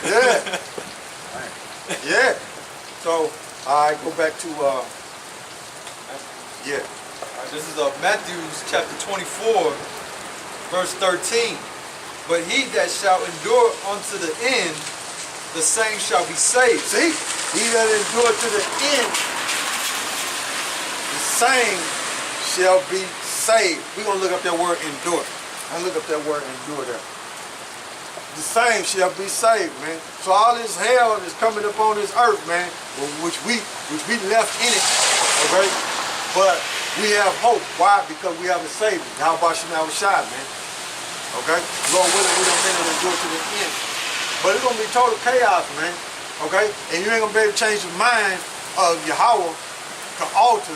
Yeah. Yeah. So, all right, go back to, yeah. All right, this is Matthew chapter 24, verse 13. But he that shall endure unto the end, the same shall be saved. See? He that endure to the end, the same shall be saved. We're going to look up that word endure. I look up that word endure there. The same shall be saved, man. So all this hell is coming up on this earth, man, which we left in it, okay? But we have hope. Why? Because we have a Savior. YAHAWASHI, man. Okay? Lord willing, we don't make it endure to the end. But it's going to be total chaos, man. Okay? And you ain't going to be able to change the mind of Yahawah to alter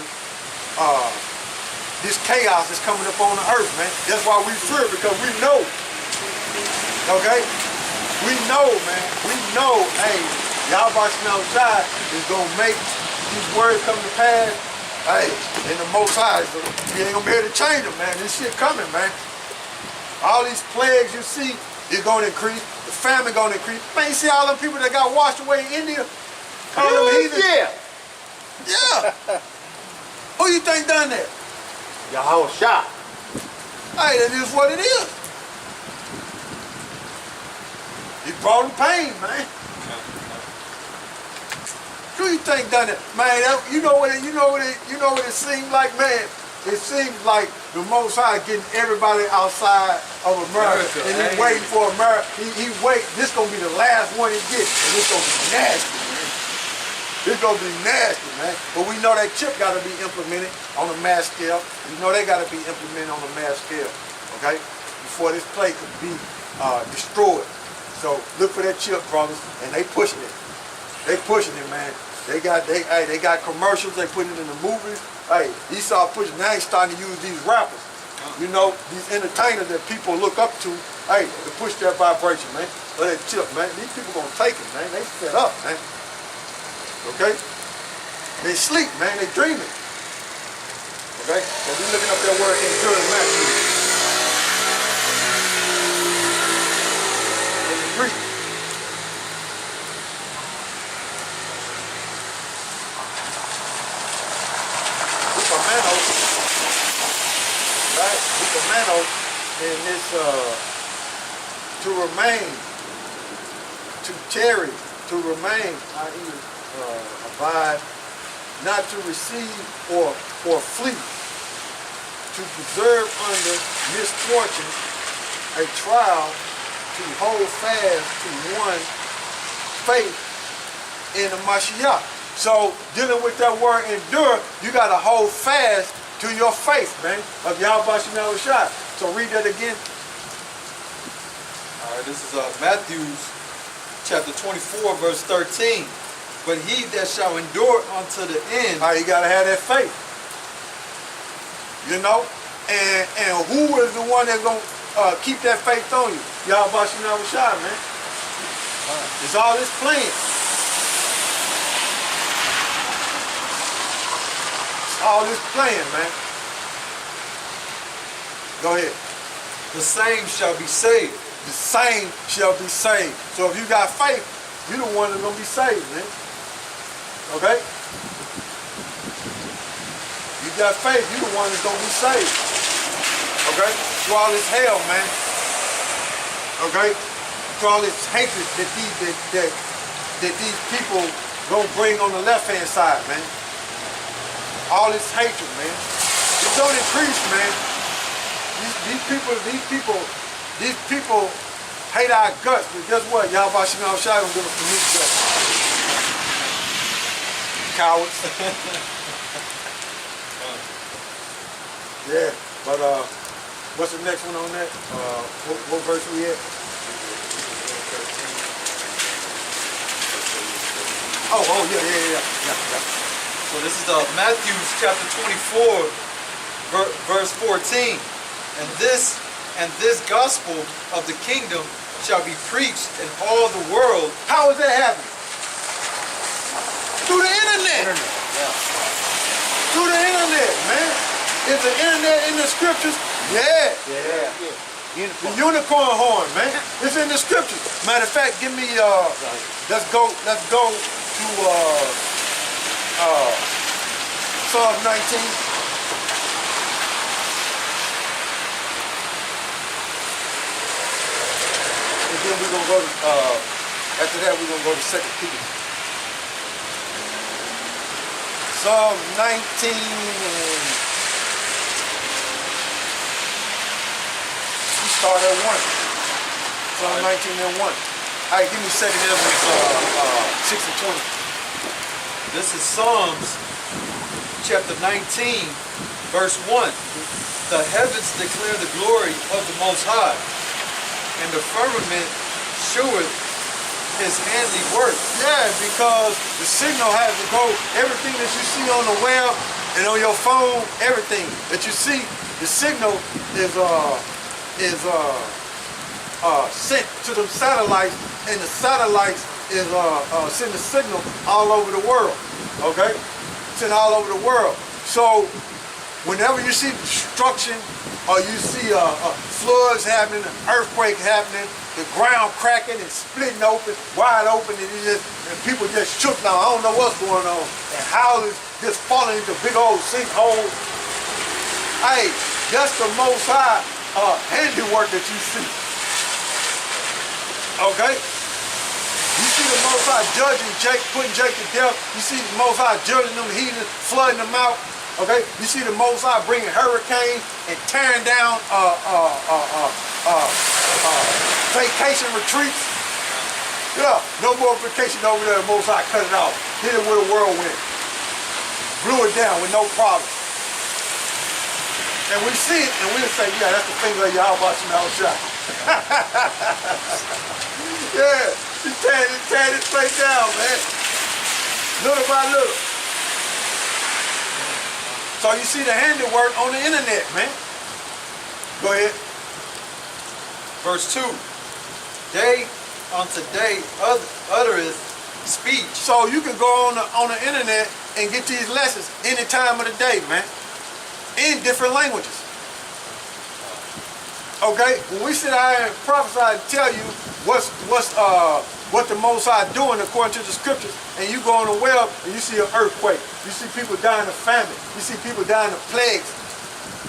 this chaos that's coming up on the earth, man. That's why we fear, because we know. Okay? We know, man. We know, hey, YAHAWASHI is going to make these words come to pass. Hey, in the Most High, so you ain't going to be able to change them, man. This shit coming, man. All these plagues you see is going to increase. The famine going to increase. Man, you see all them people that got washed away in India? All them heathens? Yeah. Yeah. Who you think done that? YAHAWASHI. Hey, that is what it is. He brought them pain, man. Who you think done that? Man, you know what it seemed like, man? It seems like the Most High getting everybody outside of America. And he's waiting for America. He wait. This gonna be the last one he gets. And this gonna be nasty, man. This gonna be nasty, man. But we know that chip gotta be implemented on a mass scale. We know they gotta be implemented on a mass scale, okay? Before this place could be destroyed. So look for that chip, brothers, and they pushing it. They pushing it, man. They got commercials, they put it in the movies. Hey, he started pushing, now he's starting to use these rappers. You know, these entertainers that people look up to, hey, to push that vibration, man. Or that chip, man. These people gonna take it, man. They fed up, man. Okay? They sleep, man. They dreaming. Okay? So we looking up that word endure in Matthew. In the Greek. Right? We command in this to remain, to tarry, to remain, i.e. abide, not to receive or flee, to preserve under misfortune, a trial, to hold fast to one faith in the Mashiach. So dealing with that word endure, you got to hold fast to your faith, man, of YAHAWASHI. So read that again. All right, this is Matthew chapter 24, verse 13. But he that shall endure unto the end. All right, you got to have that faith. You know? And who is the one that's going to keep that faith on you? YAHAWASHI, man. It's all this plan. All this playing, man. Go ahead. The same shall be saved. The same shall be saved. So if you got faith, you're the one that's going to be saved, man. Okay? You got faith, you're the one that's going to be saved. Okay? Through all this hell, man. Okay? Through all this hatred that these people going to bring on the left-hand side, man. All this hatred, man. It don't increase, man. These people hate our guts, but guess what? YAHAWASHI gonna give us the meat guts. Cowards. Yeah, but what's the next one on that? What verse we at? Oh, yeah. So this is Matthew chapter 24, verse 14. And this gospel of the kingdom shall be preached in all the world. How is that happening? Through the internet. Yeah. Through the internet, man. Is the internet in the scriptures? Yeah. The unicorn horn, man. It's in the scriptures. Matter of fact, give me let's go to Psalm 19. And then we're gonna go to after that we're gonna go to 2 Peter. Psalm 19 and we start at 1. Psalm 19 and 1. Alright, give me 2 Ezra 6 and 20. This is Psalms chapter 19, verse 1. The heavens declare the glory of the Most High, and the firmament sheweth his handiwork. Yeah, because the signal has to go, everything that you see on the web and on your phone, everything that you see, the signal is sent to the satellites, and the satellites is send the signal all over the world. Okay? Send all over the world. So whenever you see destruction or you see floods happening, an earthquake happening, the ground cracking and splitting open, wide open, and people just shook now. I don't know what's going on. And houses just falling into big old sinkholes. Hey, that's the Most High handiwork that you see. Okay? You see the Most High judging Jake, putting Jake to death. You see the Most High judging them heathens, flooding them out. Okay? You see the Most High bringing hurricanes and tearing down vacation retreats. Yeah, no more vacation over there. The Most High cut it off. Hit it with a whirlwind. Blew it down with no problem. And we see it, and we'll say, yeah, that's the finger of YAHAWASHI. Yeah, he tearing it straight down, man. Little by little. So you see the handiwork on the internet, man. Go ahead. Verse 2. Day unto day uttereth speech. So you can go on the internet and get these lessons any time of the day, man. In different languages. Okay? When we sit out and prophesy and tell you what the Most High doing according to the scriptures, and you go on the web and you see an earthquake, you see people dying of famine, you see people dying of plagues,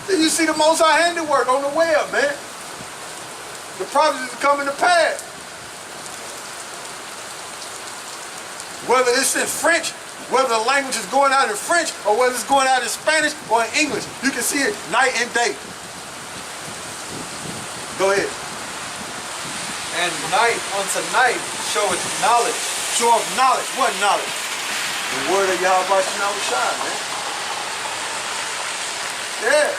then you see the Most High handiwork on the web, man. The prophecies are coming to pass. Whether it's in French, whether the language is going out in French, or whether it's going out in Spanish or in English, you can see it night and day. Go ahead. And night unto night showeth knowledge. Show of knowledge. What knowledge? The word of YAHAWASHI, man. Yeah.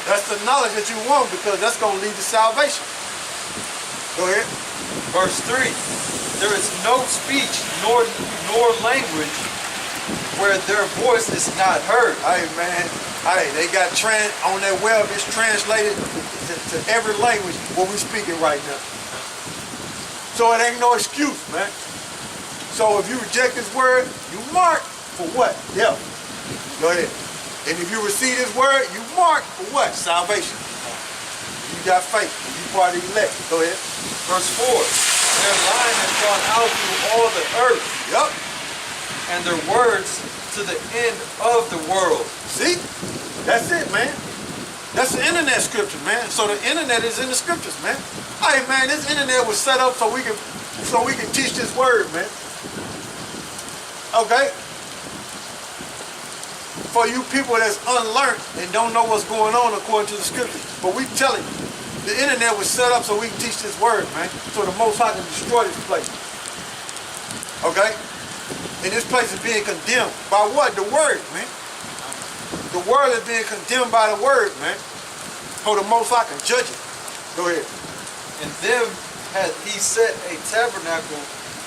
That's the knowledge that you want, because that's going to lead to salvation. Go ahead. Verse 3. There is no speech nor language where their voice is not heard. Hey, man. Hey, they got on their web, it's translated to every language what we're speaking right now. So it ain't no excuse, man. So if you reject his word, you mark for what? Death. Go ahead. And if you receive his word, you mark for what? Salvation. You got faith. You part of the elect. Go ahead. Verse 4. Their line has gone out through all the earth. Yup. And their words to the end of the world. See? That's it, man. That's the internet scriptures, man. So the internet is in the scriptures, man. Hey, man, this internet was set up so we can teach this word, man. Okay? For you people that's unlearned and don't know what's going on according to the scriptures. But we telling you, the internet was set up so we can teach this word, man. So the Most High can destroy this place. Okay? And this place is being condemned by what? The word, man. The world is being condemned by the word, man. So the Most High can judge it. Go ahead. And them hath he set a tabernacle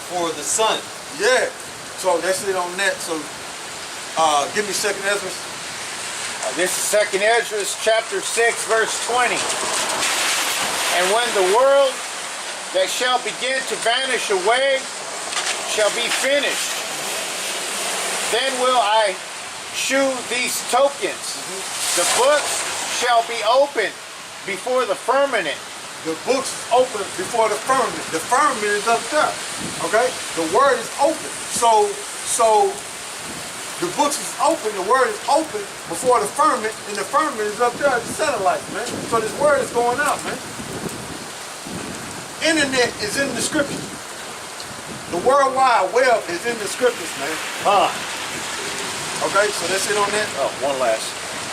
for the sun. Yeah. So that's it on that. So give me 2 Ezra. This is 2 Ezra chapter 6 verse 20. And when the world that shall begin to vanish away shall be finished, then will I shew these tokens. The books shall be opened, before the firmament. The books is open before the firmament. The firmament is up there. Okay? The word is open. So the books is open, the word is open before the firmament, and the firmament is up there at the satellite, man. So this word is going out, man. Internet is in the scriptures. The World Wide Web is in the scriptures, man. Okay, so that's it on that. Oh, one last.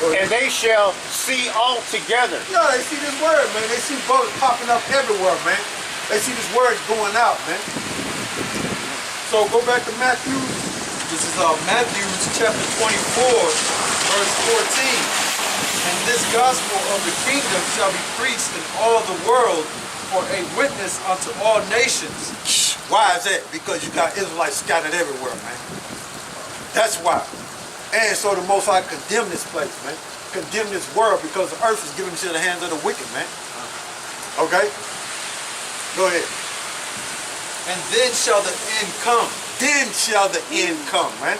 And they shall see all together. Yeah, they see this word, man. They see brothers popping up everywhere, man. They see this word going out, man. So go back to Matthew. This is Matthew chapter 24, verse 14. And this gospel of the kingdom shall be preached in all the world for a witness unto all nations. Why is that? Because you got Israelites scattered everywhere, man. That's why. And so the Most High condemn this place, man. Condemn this world because the earth is given into the hands of the wicked, man. Okay? Go ahead. And then shall the end come. Then shall the end come, man.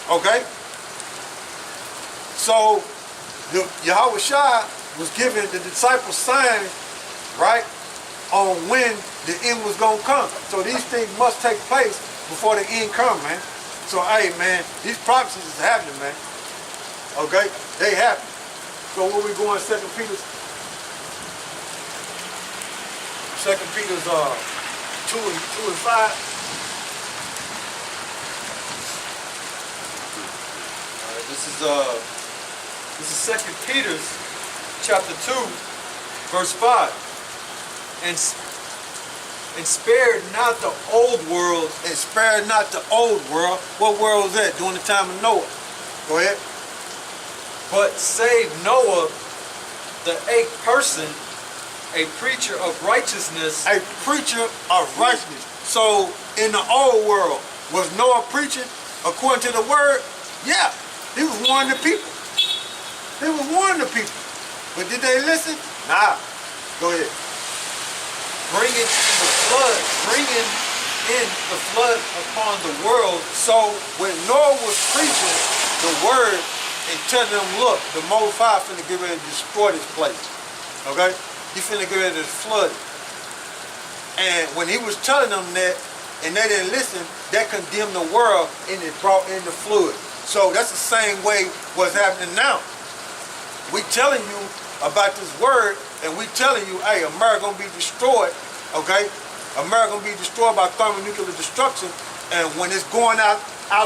Okay? So, the YAHAWASHI was giving the disciples signs, right, on when the end was going to come. So these things must take place before the end come, man. So, hey, man, these prophecies is happening, man. Okay? They happen. So where we going, 2 Peter's? 2 Peter's 2 and 5. This is 2 Peter's chapter 2, verse 5. And spared not the old world. And spared not the old world. What world was that? During the time of Noah. Go ahead. But saved Noah, the eighth person, a preacher of righteousness. A preacher of righteousness. So in the old world, was Noah preaching according to the word? Yeah. He was warning the people. He was warning the people. But did they listen? Nah. Go ahead. Bringing in the flood upon the world. So when Noah was preaching the word and telling them, look, the Most High finna get ready to destroy this place. Okay? He finna get ready to flood it. And when he was telling them that and they didn't listen, that condemned the world and it brought in the flood. So that's the same way what's happening now. We telling you about this word, and we telling you, hey, America gonna be destroyed, okay? America gonna be destroyed by thermonuclear destruction, and when it's going out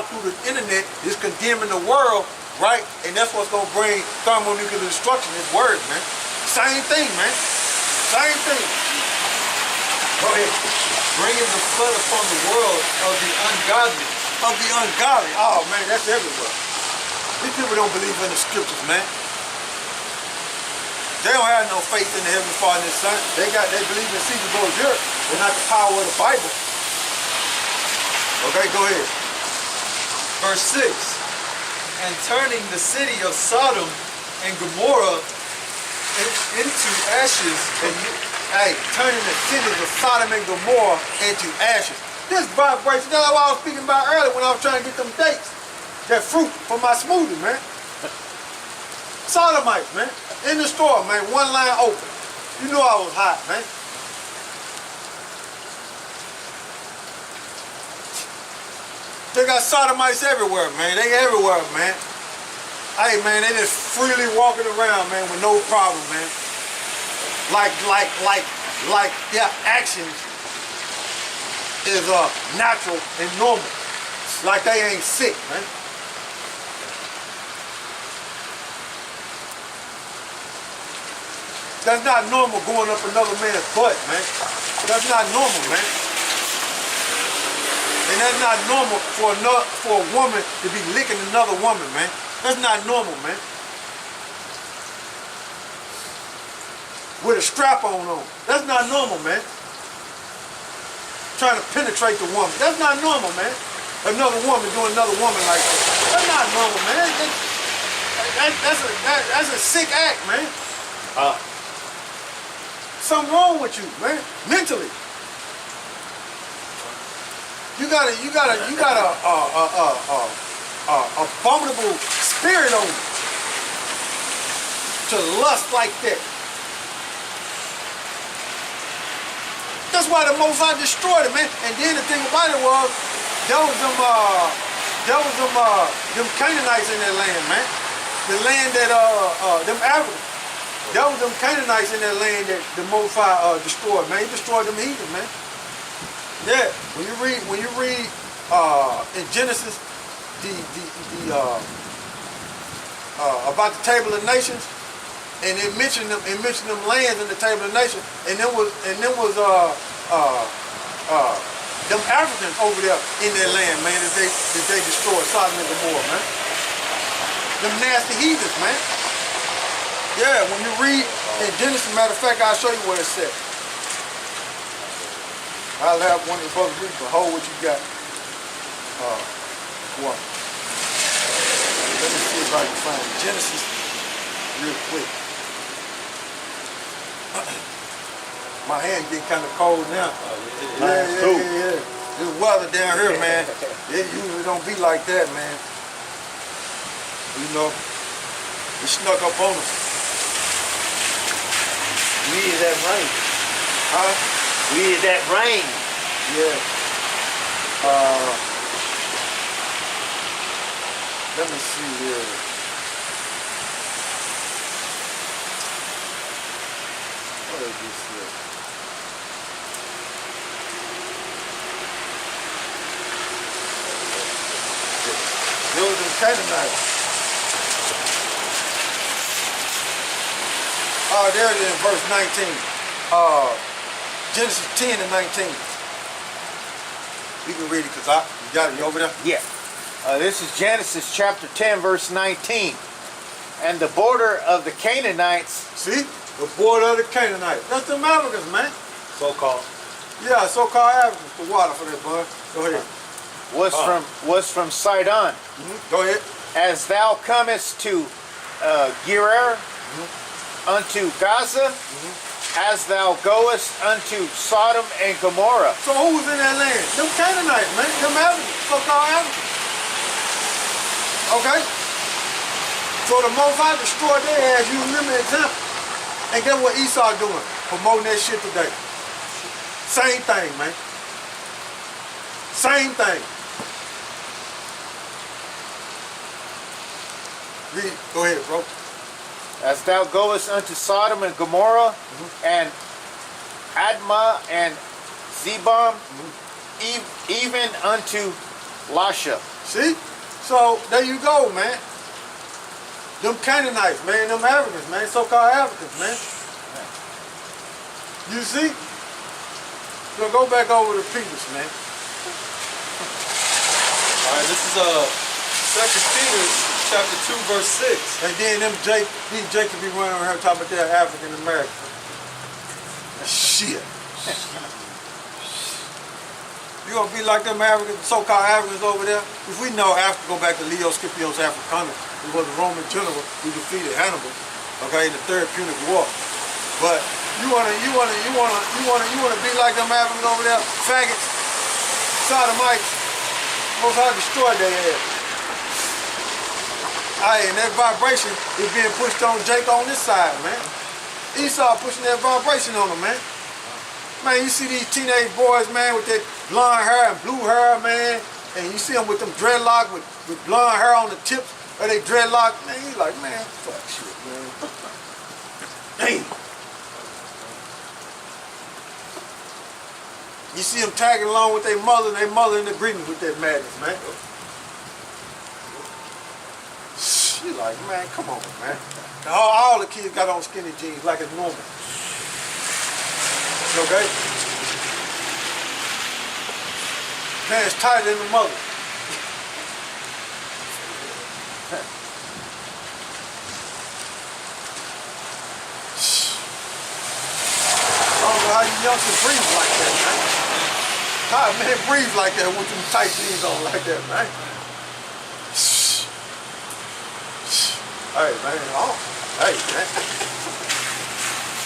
through the internet, it's condemning the world, right? And that's what's gonna bring thermonuclear destruction, this word, man. Same thing, man. Same thing. Go ahead. Bringing the flood upon the world of the ungodly. Of the ungodly. Oh man, that's everywhere. These people don't believe in the scriptures, man. They don't have no faith in the Heavenly Father and His Son. They believe in Caesar Borgia, but not the power of the Bible. Okay, go ahead. Verse 6. And turning the city of Sodom and Gomorrah into ashes. Hey, turning the cities of Sodom and Gomorrah into ashes. This vibration, that's what I was speaking about earlier when I was trying to get them dates. That fruit for my smoothie, man. Sodomites, man. In the store, man. One line open. You know I was hot, man. They got sodomites everywhere, man. They everywhere, man. Hey, man, they just freely walking around, man, with no problem, man. Like their actions is natural and normal. Like they ain't sick, man. That's not normal going up another man's butt, man. That's not normal, man. And that's not normal for a woman to be licking another woman, man. That's not normal, man. With a strap on. That's not normal, man. Trying to penetrate the woman. That's not normal, man. Another woman doing another woman like that. That's not normal, man. That's a sick act, man. Something wrong with you, man. Mentally. You got a abominable spirit on you. to lust like that. That's why the Most High destroyed it, man. And then the thing about it was, there was them Canaanites in that land, man. The land that them Africans. There was them Canaanites in that land that the Most High destroyed, man. He destroyed them heathen, man. Yeah. When you read in Genesis about the table of nations, and it mentioned them lands in the table of nations, and them was them Africans over there in their land, man, that they destroyed Sodom and Gomorrah, man. Them nasty heathens, man. Yeah, when you read in Genesis, matter of fact, I'll show you where it's at. I'll have one of the brothers read, behold what you got. One. Let me see if I can find Genesis real quick. My hand getting kind of cold now. Yeah. This weather down here, man, it usually don't be like that, man. You know, it snuck up on us. We need that rain. Huh? We need that rain. Yeah. Let me see here. What is this here? There was them Canaanites. Oh, there it is in verse 19. Genesis 10 and 19. You can read it because you got it. You over there? Yeah. This is Genesis chapter 10, verse 19. And the border of the Canaanites. See? The border of the Canaanites. That's them Africans, man. So-called. Yeah, so-called Africans. The water for that, bud. Go ahead. Was from Sidon. Go ahead. As thou comest to Gerar, unto Gaza, as thou goest unto Sodom and Gomorrah. So who was in that land? Them Canaanites, man. Them Africans. So-called Africans. Okay? So the Most High destroyed their ass. You remember the example. And guess what Esau doing? Promoting that shit today. Same thing, man. Same thing. Read. Go ahead, bro. As thou goest unto Sodom and Gomorrah, and Admah and Zebam, even unto Lasha. See? So there you go, man. Them Canaanites, man, them Africans, man, so-called Africans, man. You see? So go back over to Peter's, man. All right, this is 2 Peter chapter 2, verse 6. And then them Jacob be running around talking about they're African American. Shit. You gonna be like them Africans, so-called Africans over there? If we know Africa, go back to Leo Scipio's Africanus, who was a Roman general who defeated Hannibal, okay, in the Third Punic War. But you wanna be like them Africans over there, faggots, sodomites. Most High destroyed their ass. Aye, and that vibration is being pushed on Jacob on this side, man. Esau pushing that vibration on him, man. Man, you see these teenage boys, man, with that blonde hair and blue hair, man, and you see them with them dreadlocks with blonde hair on the tips of their dreadlock, man, you like, man, fuck shit, man. Damn. You see them tagging along with their mother, and their mother in agreement with that madness, man. You like, man, come on, man. All the kids got on skinny jeans like it's normal. Okay? Man, it's tighter than the mother. I don't know how you youngsters breathe like that, man. How a man breathe like that with them tight jeans on like that, man. Hey, man, hey, man.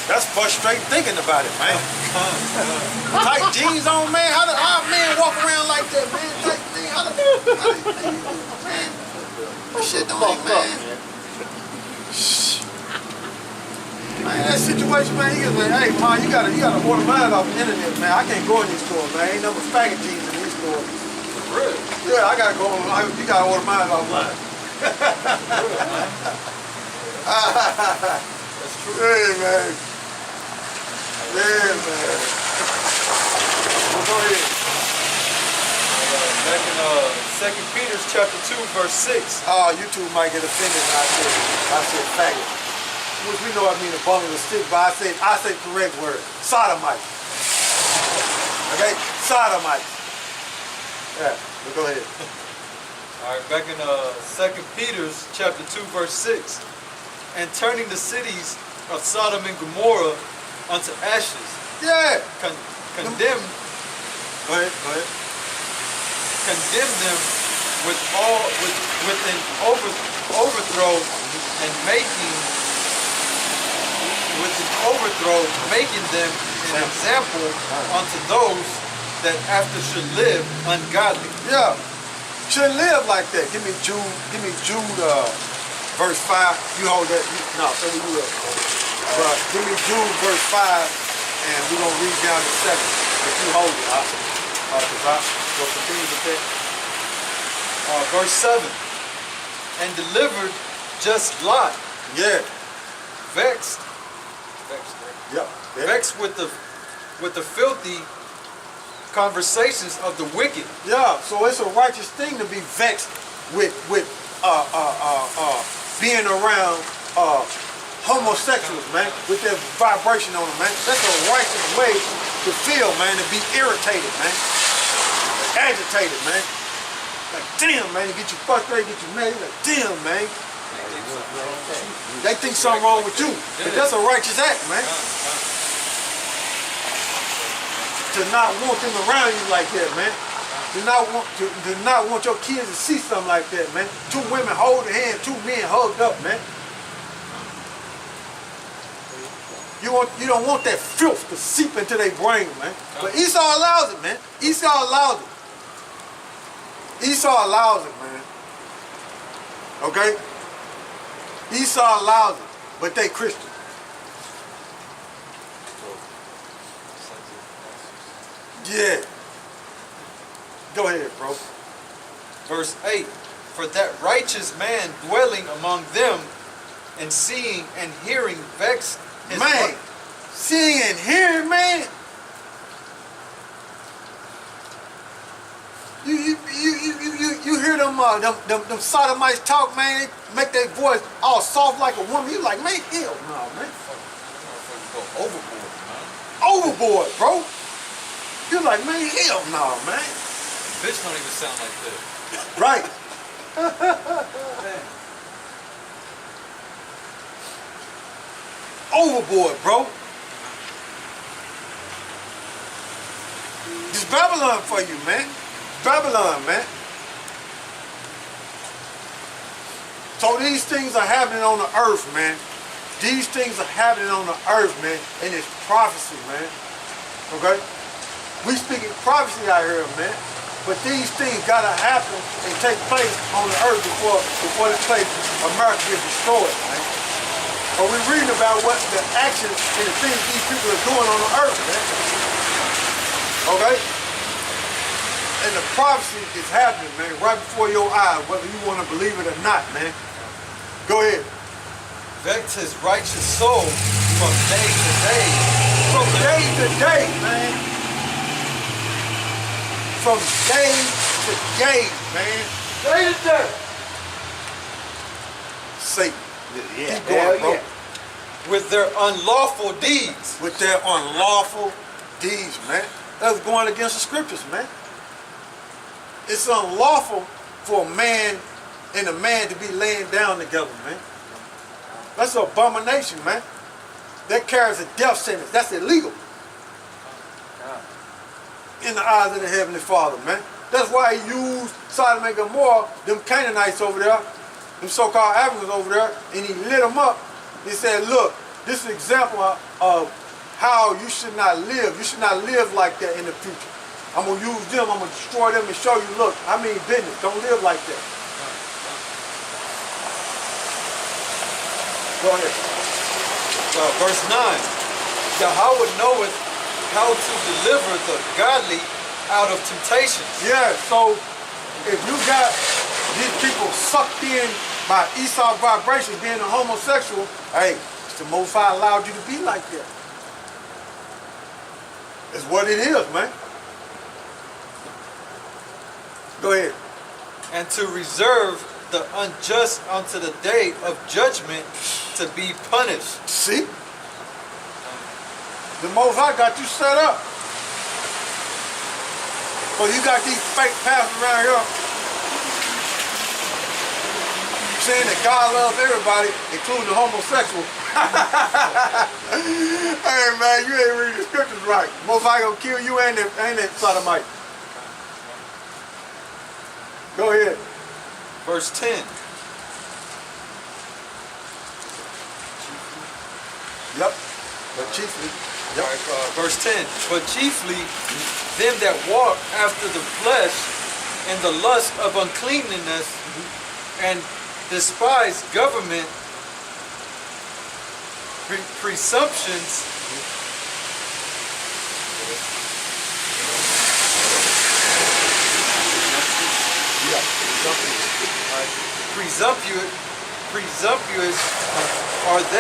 That's frustrating thinking about it, man. Tight jeans on, man. How men walk around like that, man? Tight jeans, how man? That shit don't make, man. Man, that situation, man, he was like, hey, man, you gotta order mine off the internet, man. I can't go in these stores, man. Ain't nothing but faggot jeans in these stores. Really? Yeah, I gotta go on. You gotta order mine offline. That's true. Hey, man. Yeah, man. Well, go ahead. Back in 2 Peter chapter 2, verse 6. Oh, you two might get offended when I said faggot. Which we know I mean a bundle of stick, but I say correct word. Sodomite. Okay? Sodomite. Yeah, but go ahead. All right, back in 2 Peter chapter 2, verse 6. And turning the cities of Sodom and Gomorrah unto ashes. Yeah. Condemn. Go ahead, go ahead. Condemn them with an overthrow and making them an example unto those that after should live ungodly. Yeah. Shouldn't live like that. Give me Jude verse 5. You hold that. No, so you will. But give me Jude verse 5 and we're gonna read down to 7. If you hold it, we'll continue to take. Verse 7. And delivered just Lot. Yeah. Vexed. Yep. Yeah. Vexed with the filthy conversations of the wicked. Yeah. So it's a righteous thing to be vexed with being around homosexuals, man, with their vibration on them, man. That's a righteous way to feel, man, to be irritated, man, agitated, man. Like, damn, man, you get you frustrated, get you mad, like, damn, man. They think something wrong with you, but that's a righteous act, man. To not want them around you like that, man. Do not want your kids to see something like that, man. Two women holding hands, two men hugged up, man. You don't want that filth to seep into their brain, man. But Esau allows it, man. Esau allows it. Esau allows it, man. Okay? Esau allows it, but they Christian. Yeah. Go ahead, bro. Verse 8. For that righteous man dwelling among them and seeing and hearing vexed his Man, heart. seeing and hearing, man. You hear them sodomites talk, man. They make their voice all soft like a woman. You like, man, hell no, man. Go overboard, man. Overboard, bro. You like, man, hell no, man. Bitch don't even sound like that. Right. Overboard, bro. It's Babylon for you, man. Babylon, man. So these things are happening on the earth, man. These things are happening on the earth, man. And it's prophecy, man. Okay? We speaking prophecy out here, man. But these things gotta happen and take place on the earth before this place, America, gets destroyed, man. But we're reading about what the actions and the things these people are doing on the earth, man. Okay? And the prophecy is happening, man, right before your eyes, whether you want to believe it or not, man. Go ahead. Vexed his righteous soul from day to day. From day to day, man. From day to day, man. Day to day. Satan. Yeah, Keep going, bro. yeah. With their unlawful deeds. With their unlawful deeds, man. That's going against the scriptures, man. It's unlawful for a man and a man to be laying down together, man. That's an abomination, man. That carries a death sentence. That's illegal. In the eyes of the Heavenly Father, man. That's why he used Sodom and Gomorrah, them Canaanites over there, them so-called Africans over there, and he lit them up. He said, look, this is an example of how you should not live. You should not live like that in the future. I'm going to use them, I'm going to destroy them and show you, look, I mean business. Don't live like that. Go ahead. verse 9. Yahweh knoweth how to deliver the godly out of temptations. Yeah, so if you got these people sucked in by Esau vibrations, being a homosexual, hey, it's the Most High allowed you to be like that. It's what it is, man. Go ahead. And to reserve the unjust unto the day of judgment to be punished. See? The Most High got you set up. So you got these fake pastors around here saying that God loves everybody, including the homosexual. Hey man, you ain't reading the scriptures right. Most High gonna kill you and that sodomite. Go ahead. Verse 10. Yep. But chiefly. Yep. Verse 10. But chiefly them that walk after the flesh and the lust of uncleanness and despise government, presumptions, presumptuous are they